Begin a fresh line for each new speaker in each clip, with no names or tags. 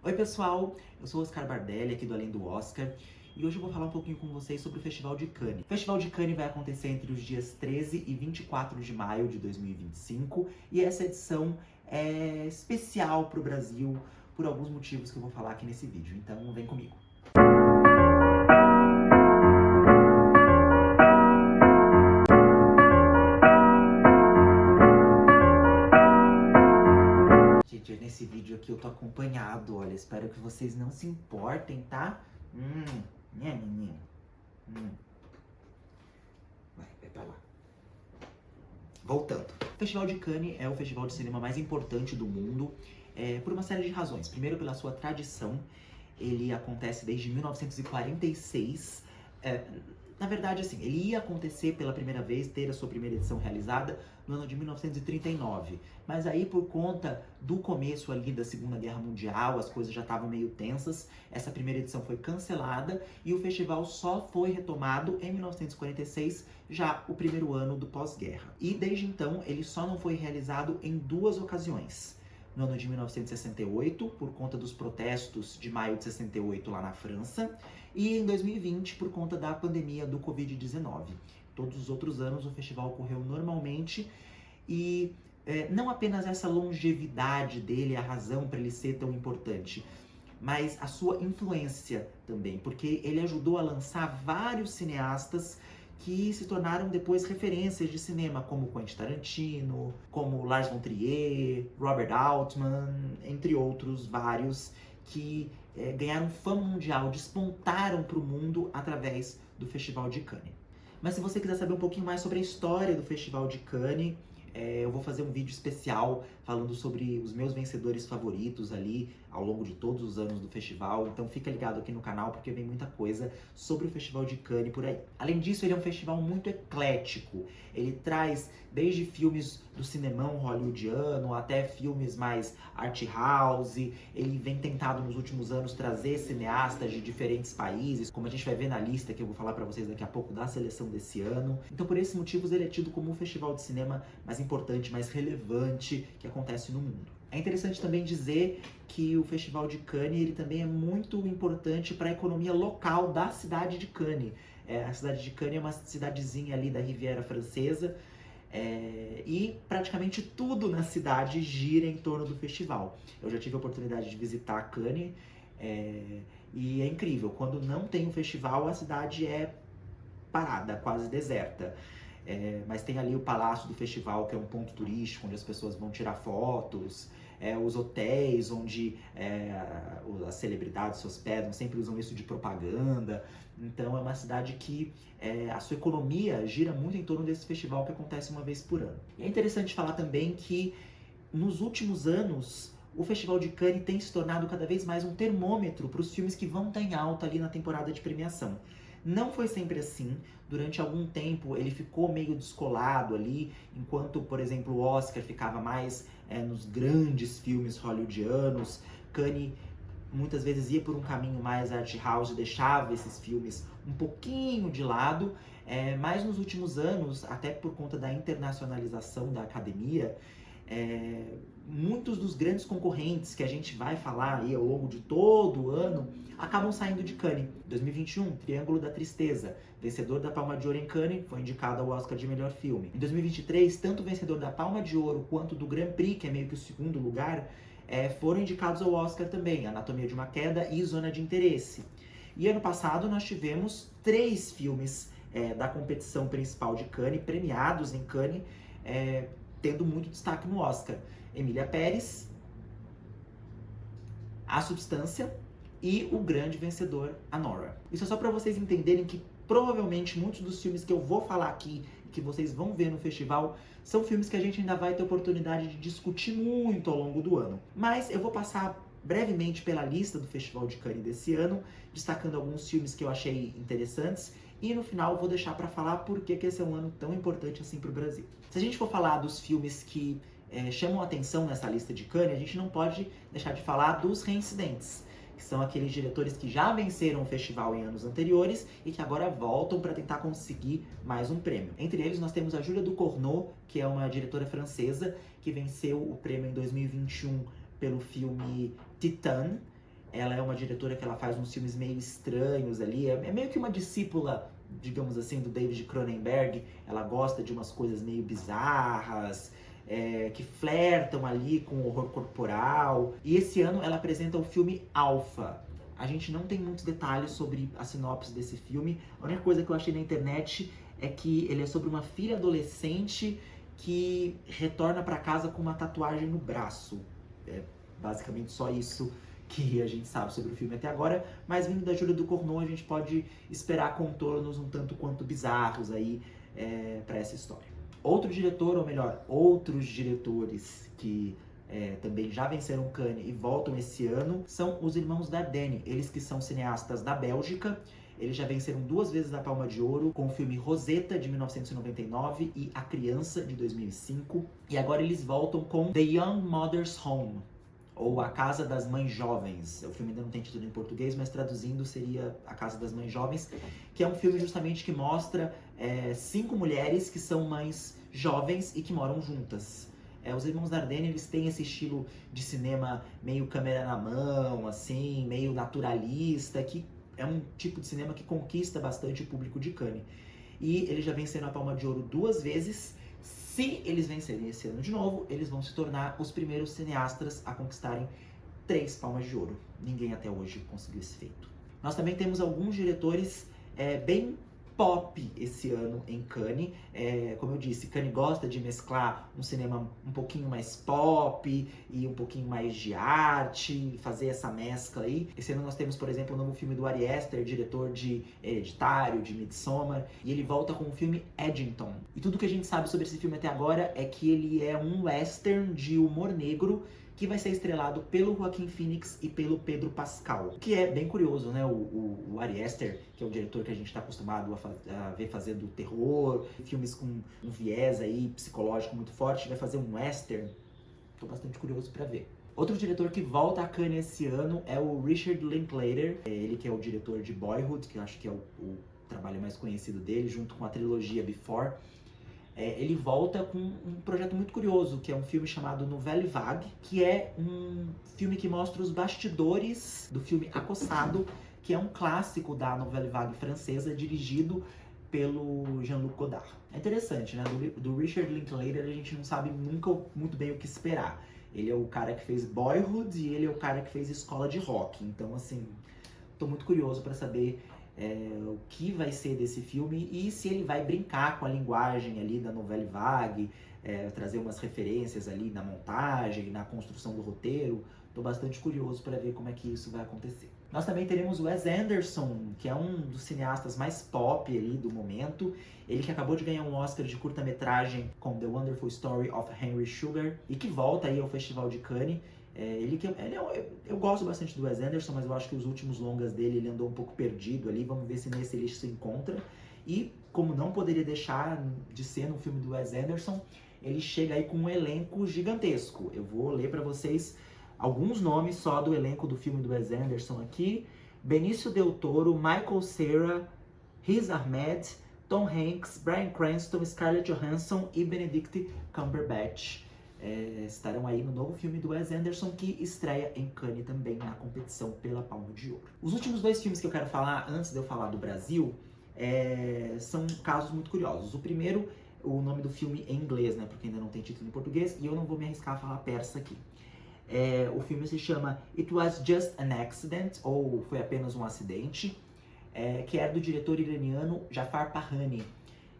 Oi pessoal, eu sou o Oscar Bardelli, aqui do Além do Oscar, e hoje eu vou falar um pouquinho com vocês sobre o Festival de Cannes. O Festival de Cannes vai acontecer entre os dias 13 e 24 de maio de 2025, e essa edição é especial para o Brasil por alguns motivos que eu vou falar aqui nesse vídeo, então vem comigo. Gente, nesse vídeo aqui eu tô acompanhado, olha, espero que vocês não se importem, tá? Vai pra lá. Voltando. O Festival de Cannes é o festival de cinema mais importante do mundo, por uma série de razões. Primeiro, pela sua tradição. Ele acontece desde 1946. Na verdade, assim, ele ia acontecer pela primeira vez, ter a sua primeira edição realizada no ano de 1939. Mas aí, por conta do começo ali da Segunda Guerra Mundial, as coisas já estavam meio tensas, essa primeira edição foi cancelada e o festival só foi retomado em 1946, já o primeiro ano do pós-guerra. E desde então, ele só não foi realizado em duas ocasiões. No ano de 1968, por conta dos protestos de maio de 68 lá na França, e em 2020, por conta da pandemia do Covid-19. Todos os outros anos o festival ocorreu normalmente e não apenas essa longevidade dele, a razão para ele ser tão importante, mas a sua influência também, porque ele ajudou a lançar vários cineastas que se tornaram depois referências de cinema, como Quentin Tarantino, como Lars von Trier, Robert Altman, entre outros vários que ganharam fama mundial, despontaram para o mundo através do Festival de Cannes. Mas se você quiser saber um pouquinho mais sobre a história do Festival de Cannes, eu vou fazer um vídeo especial falando sobre os meus vencedores favoritos ali ao longo de todos os anos do festival. Então fica ligado aqui no canal porque vem muita coisa sobre o Festival de Cannes por aí. Além disso, ele é um festival muito eclético. Ele traz desde filmes do cinemão hollywoodiano até filmes mais art house. Ele vem tentado nos últimos anos trazer cineastas de diferentes países, como a gente vai ver na lista que eu vou falar pra vocês daqui a pouco da seleção desse ano. Então por esses motivos ele é tido como um festival de cinema mais importante, mais relevante que acontece no mundo. É interessante também dizer que o Festival de Cannes ele também é muito importante para a economia local da cidade de Cannes. A cidade de Cannes é uma cidadezinha ali da Riviera Francesa e praticamente tudo na cidade gira em torno do festival. Eu já tive a oportunidade de visitar Cannes e é incrível. Quando não tem um festival, a cidade é parada, quase deserta. Mas tem ali o Palácio do Festival, que é um ponto turístico, onde as pessoas vão tirar fotos, os hotéis onde as celebridades se hospedam, sempre usam isso de propaganda. Então é uma cidade que a sua economia gira muito em torno desse festival que acontece uma vez por ano. E é interessante falar também que nos últimos anos o Festival de Cannes tem se tornado cada vez mais um termômetro para os filmes que vão estar em alta ali na temporada de premiação. Não foi sempre assim. Durante algum tempo ele ficou meio descolado ali, enquanto, por exemplo, o Oscar ficava mais nos grandes filmes hollywoodianos. Cannes muitas vezes ia por um caminho mais art house, deixava esses filmes um pouquinho de lado, mas nos últimos anos, até por conta da internacionalização da academia, muitos dos grandes concorrentes que a gente vai falar aí ao longo de todo o ano acabam saindo de Cannes. 2021, Triângulo da Tristeza, vencedor da Palma de Ouro em Cannes, foi indicado ao Oscar de melhor filme. Em 2023, tanto o vencedor da Palma de Ouro quanto do Grand Prix, que é meio que o segundo lugar, foram indicados ao Oscar também, Anatomia de uma Queda e Zona de Interesse. E ano passado nós tivemos 3 filmes da competição principal de Cannes, premiados em Cannes, tendo muito destaque no Oscar. Emília Pérez, A Substância e o grande vencedor, Anora. Isso é só para vocês entenderem que provavelmente muitos dos filmes que eu vou falar aqui, que vocês vão ver no festival, são filmes que a gente ainda vai ter oportunidade de discutir muito ao longo do ano. Mas eu vou passar brevemente pela lista do Festival de Cannes desse ano, destacando alguns filmes que eu achei interessantes, e no final eu vou deixar para falar por que esse é um ano tão importante assim para o Brasil. Se a gente for falar dos filmes que chamam a atenção nessa lista de Cannes, a gente não pode deixar de falar dos reincidentes, que são aqueles diretores que já venceram o festival em anos anteriores e que agora voltam para tentar conseguir mais um prêmio. Entre eles nós temos a Julia Ducournau, que é uma diretora francesa que venceu o prêmio em 2021 pelo filme Titane, Ela é uma diretora que ela faz uns filmes meio estranhos ali, é meio que uma discípula, digamos assim, do David Cronenberg. Ela gosta de umas coisas meio bizarras, que flertam ali com o horror corporal. E esse ano ela apresenta o filme Alpha. A gente não tem muitos detalhes sobre a sinopse desse filme. A única coisa que eu achei na internet é que ele é sobre uma filha adolescente que retorna para casa com uma tatuagem no braço. É basicamente só isso que a gente sabe sobre o filme até agora, mas vindo da Júlia Ducournau, a gente pode esperar contornos um tanto quanto bizarros aí para essa história. Outro diretor, ou melhor, outros diretores que também já venceram Cannes e voltam esse ano, são os irmãos Dardenne, eles que são cineastas da Bélgica. Eles já venceram 2 vezes a Palma de Ouro com o filme Rosetta, de 1999, e A Criança, de 2005. E agora eles voltam com The Young Mother's Home, ou A Casa das Mães Jovens. O filme ainda não tem título em português, mas traduzindo seria A Casa das Mães Jovens, que é um filme justamente que mostra 5 mulheres que são mães jovens e que moram juntas. Os irmãos Dardenne, eles têm esse estilo de cinema meio câmera na mão, assim, meio naturalista, que é um tipo de cinema que conquista bastante o público de Cannes. E eles já venceram a Palma de Ouro 2 vezes. Se eles vencerem esse ano de novo, eles vão se tornar os primeiros cineastas a conquistarem 3 Palmas de Ouro. Ninguém até hoje conseguiu esse feito. Nós também temos alguns diretores bem pop esse ano em Cannes. Como eu disse, Cannes gosta de mesclar um cinema um pouquinho mais pop e um pouquinho mais de arte, fazer essa mescla aí. Esse ano nós temos, por exemplo, o novo filme do Ari Aster, diretor de Hereditário, de Midsommar, e ele volta com o filme Eddington. E tudo que a gente sabe sobre esse filme até agora é que ele é um western de humor negro, que vai ser estrelado pelo Joaquin Phoenix e pelo Pedro Pascal. O que é bem curioso, né? O Ari Aster, que é o diretor que a gente está acostumado a ver fazendo terror, filmes com um viés aí psicológico muito forte, vai fazer um western. Tô bastante curioso para ver. Outro diretor que volta a Cannes esse ano é o Richard Linklater. Ele que é o diretor de Boyhood, que eu acho que é o trabalho mais conhecido dele, junto com a trilogia Before. Ele volta com um projeto muito curioso, que é um filme chamado Nouvelle Vague, que é um filme que mostra os bastidores do filme Acossado, que é um clássico da Nouvelle Vague francesa, dirigido pelo Jean-Luc Godard. É interessante, né? Do Richard Linklater a gente não sabe nunca muito bem o que esperar. Ele é o cara que fez Boyhood e ele é o cara que fez Escola de Rock. Então, assim, tô muito curioso para saber o que vai ser desse filme e se ele vai brincar com a linguagem ali da Nouvelle Vague, trazer umas referências ali na montagem, na construção do roteiro. Tô bastante curioso para ver como é que isso vai acontecer. Nós também teremos o Wes Anderson, que é um dos cineastas mais pop ali do momento. Ele que acabou de ganhar um Oscar de curta-metragem com The Wonderful Story of Henry Sugar e que volta aí ao Festival de Cannes. Eu gosto bastante do Wes Anderson, mas eu acho que os últimos longas dele ele andou um pouco perdido ali. Vamos ver se nesse ele se encontra. E como não poderia deixar de ser no filme do Wes Anderson, ele chega aí com um elenco gigantesco. Eu vou ler para vocês alguns nomes só do elenco do filme do Wes Anderson aqui. Benício Del Toro, Michael Cera, Riz Ahmed, Tom Hanks, Bryan Cranston, Scarlett Johansson e Benedict Cumberbatch. Estarão aí no novo filme do Wes Anderson, que estreia em Cannes também na competição pela Palma de Ouro. Os últimos 2 filmes que eu quero falar, antes de eu falar do Brasil, são casos muito curiosos. O primeiro, o nome do filme em inglês, né, porque ainda não tem título em português, e eu não vou me arriscar a falar persa aqui. O filme se chama It Was Just an Accident, ou Foi Apenas um Acidente, que é do diretor iraniano Jafar Pahani.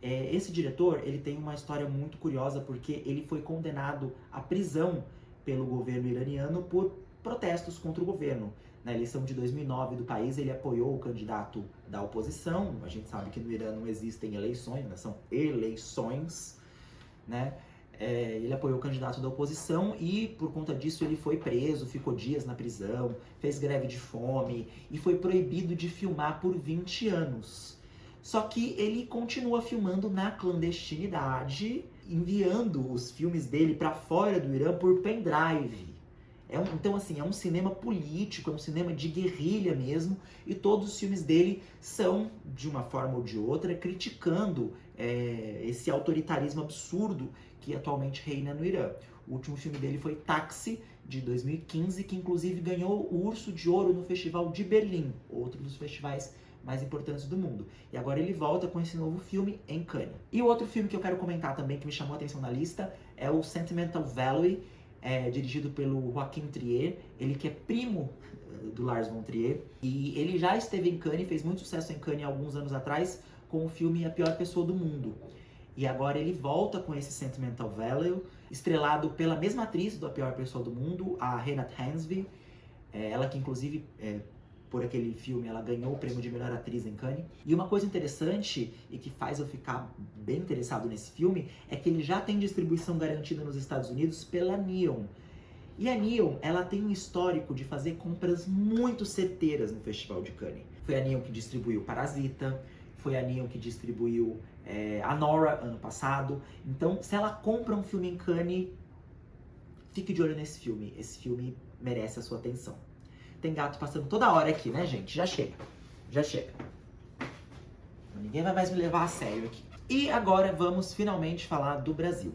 Esse diretor, ele tem uma história muito curiosa porque ele foi condenado à prisão pelo governo iraniano por protestos contra o governo. Na eleição de 2009 do país, ele apoiou o candidato da oposição. A gente sabe que no Irã não existem eleições, né? São eleições, né? Ele apoiou o candidato da oposição e, por conta disso, ele foi preso, ficou dias na prisão, fez greve de fome e foi proibido de filmar por 20 anos. Só que ele continua filmando na clandestinidade, enviando os filmes dele para fora do Irã por pendrive. Então, assim, é um cinema político, é um cinema de guerrilha mesmo, e todos os filmes dele são, de uma forma ou de outra, criticando esse autoritarismo absurdo que atualmente reina no Irã. O último filme dele foi Táxi, de 2015, que inclusive ganhou o Urso de Ouro no Festival de Berlim, outro dos festivais mais importantes do mundo. E agora ele volta com esse novo filme em Cannes. E o outro filme que eu quero comentar também, que me chamou a atenção na lista, é o Sentimental Valley, dirigido pelo Joachim Trier, ele que é primo do Lars von Trier, e ele já esteve em Cannes, fez muito sucesso em Cannes alguns anos atrás, com o filme A Pior Pessoa do Mundo. E agora ele volta com esse Sentimental Valley, estrelado pela mesma atriz do A Pior Pessoa do Mundo, a Renate Hansby, ela que inclusive, por aquele filme, ela ganhou o prêmio de melhor atriz em Cannes. E uma coisa interessante, e que faz eu ficar bem interessado nesse filme, é que ele já tem distribuição garantida nos Estados Unidos pela Neon. E a Neon, ela tem um histórico de fazer compras muito certeiras no Festival de Cannes. Foi a Neon que distribuiu Parasita, foi a Neon que distribuiu Anora ano passado. Então, se ela compra um filme em Cannes, fique de olho nesse filme. Esse filme merece a sua atenção. Tem gato passando toda hora aqui, né, gente? Já chega. Já chega. Ninguém vai mais me levar a sério aqui. E agora vamos finalmente falar do Brasil.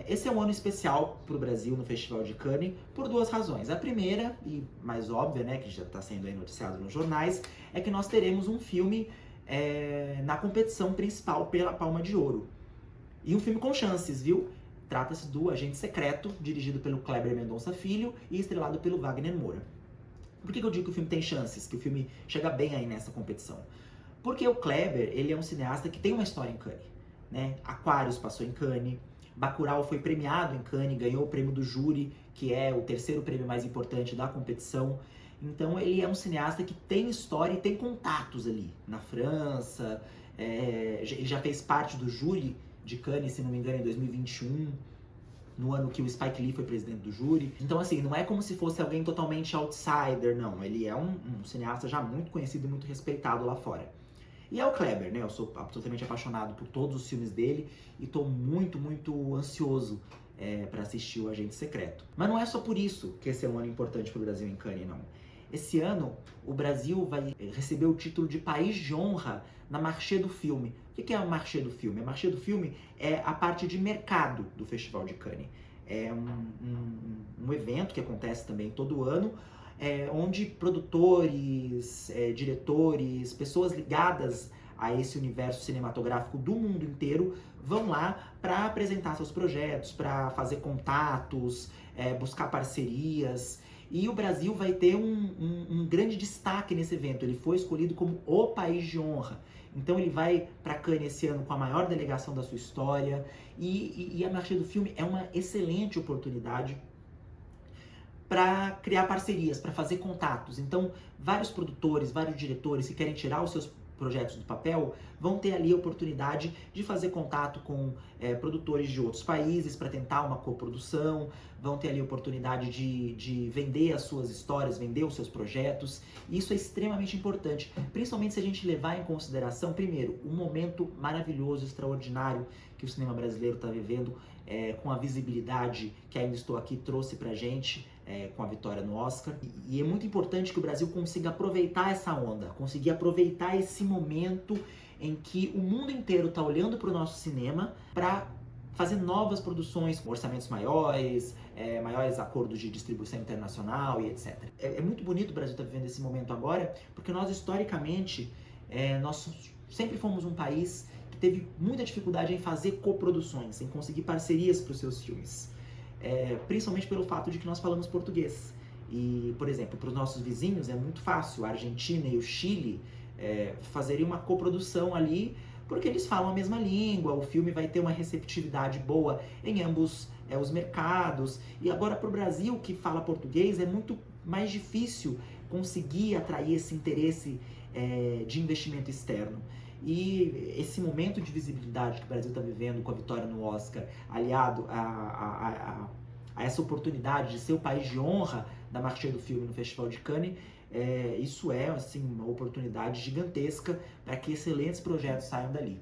Esse é um ano especial para o Brasil no Festival de Cannes por duas razões. A primeira, e mais óbvia, né, que já está sendo aí noticiado nos jornais, é que nós teremos um filme na competição principal pela Palma de Ouro. E um filme com chances, viu? Trata-se do Agente Secreto, dirigido pelo Kleber Mendonça Filho e estrelado pelo Wagner Moura. Por que eu digo que o filme tem chances, que o filme chega bem aí nessa competição? Porque o Kleber, ele é um cineasta que tem uma história em Cannes, né? Aquarius passou em Cannes, Bacurau foi premiado em Cannes, ganhou o prêmio do júri, que é o terceiro prêmio mais importante da competição. Então ele é um cineasta que tem história e tem contatos ali na França. Ele já fez parte do júri de Cannes, se não me engano, em 2021, no ano que o Spike Lee foi presidente do júri. Então, assim, não é como se fosse alguém totalmente outsider, não. Ele é um cineasta já muito conhecido e muito respeitado lá fora. E é o Kleber, né? Eu sou absolutamente apaixonado por todos os filmes dele e tô muito, muito ansioso para assistir o Agente Secreto. Mas não é só por isso que esse é um ano importante para o Brasil em Cannes, não. Esse ano, o Brasil vai receber o título de País de Honra na Marché do Filme. O que é a Marché do Filme? A Marché do Filme é a parte de mercado do Festival de Cannes. É um evento que acontece também todo ano, onde produtores, diretores, pessoas ligadas a esse universo cinematográfico do mundo inteiro vão lá para apresentar seus projetos, para fazer contatos, buscar parcerias. E o Brasil vai ter um grande destaque nesse evento. Ele foi escolhido como o País de Honra. Então ele vai para Cannes esse ano com a maior delegação da sua história. E a Marché do Filme é uma excelente oportunidade para criar parcerias, para fazer contatos. Então, vários produtores, vários diretores que querem tirar os seus projetos do papel vão ter ali a oportunidade de fazer contato com produtores de outros países para tentar uma coprodução, vão ter ali a oportunidade de vender as suas histórias, vender os seus projetos. E isso é extremamente importante, principalmente se a gente levar em consideração, primeiro, um momento maravilhoso, extraordinário que o cinema brasileiro está vivendo, com a visibilidade que Ainda Estou Aqui trouxe pra gente, com a vitória no Oscar. E é muito importante que o Brasil consiga aproveitar essa onda, conseguir aproveitar esse momento em que o mundo inteiro está olhando para o nosso cinema para fazer novas produções com orçamentos maiores, maiores acordos de distribuição internacional e etc. É muito bonito o Brasil estar vivendo esse momento agora, porque nós, historicamente, nós sempre fomos um país que teve muita dificuldade em fazer coproduções, em conseguir parcerias para os seus filmes. Principalmente pelo fato de que nós falamos português. E, por exemplo, para os nossos vizinhos é muito fácil, a Argentina e o Chile fazerem uma coprodução ali, porque eles falam a mesma língua, o filme vai ter uma receptividade boa em ambos os mercados. E agora para o Brasil, que fala português, é muito mais difícil conseguir atrair esse interesse de investimento externo. E esse momento de visibilidade que o Brasil está vivendo com a vitória no Oscar, aliado a essa oportunidade de ser o país de honra da Marché do Filme no Festival de Cannes, isso é assim, uma oportunidade gigantesca para que excelentes projetos saiam dali.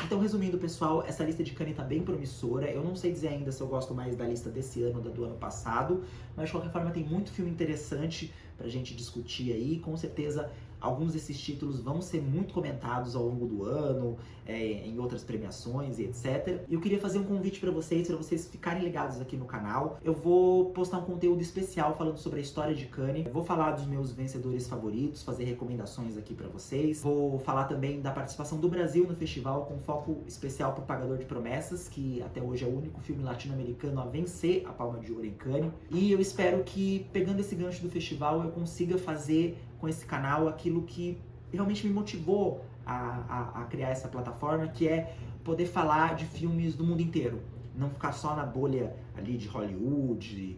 Então, resumindo, pessoal, essa lista de Cannes está bem promissora. Eu não sei dizer ainda se eu gosto mais da lista desse ano ou da do ano passado, mas de qualquer forma tem muito filme interessante para a gente discutir aí. Com certeza Alguns desses títulos vão ser muito comentados ao longo do ano, em outras premiações e etc. E eu queria fazer um convite para vocês ficarem ligados aqui no canal. Eu vou postar um conteúdo especial falando sobre a história de Cannes. Vou falar dos meus vencedores favoritos, fazer recomendações aqui para vocês. Vou falar também da participação do Brasil no festival, com foco especial para O Pagador de Promessas, que até hoje é o único filme latino-americano a vencer a Palma de Ouro em Cannes. E eu espero que, pegando esse gancho do festival, eu consiga fazer com esse canal aquilo que realmente me motivou a criar essa plataforma, que é poder falar de filmes do mundo inteiro. Não ficar só na bolha ali de Hollywood,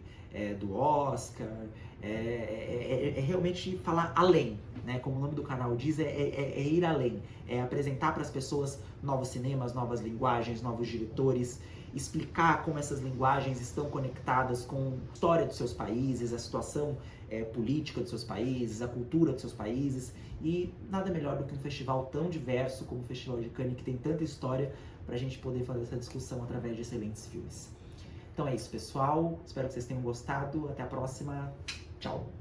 do Oscar, realmente falar além, né? Como o nome do canal diz, é ir além, é apresentar para as pessoas novos cinemas, novas linguagens, novos diretores, explicar como essas linguagens estão conectadas com a história dos seus países, a situação política dos seus países, a cultura dos seus países, e nada melhor do que um festival tão diverso como o Festival de Cannes, que tem tanta história, para a gente poder fazer essa discussão através de excelentes filmes. Então é isso, pessoal. Espero que vocês tenham gostado. Até a próxima. Tchau!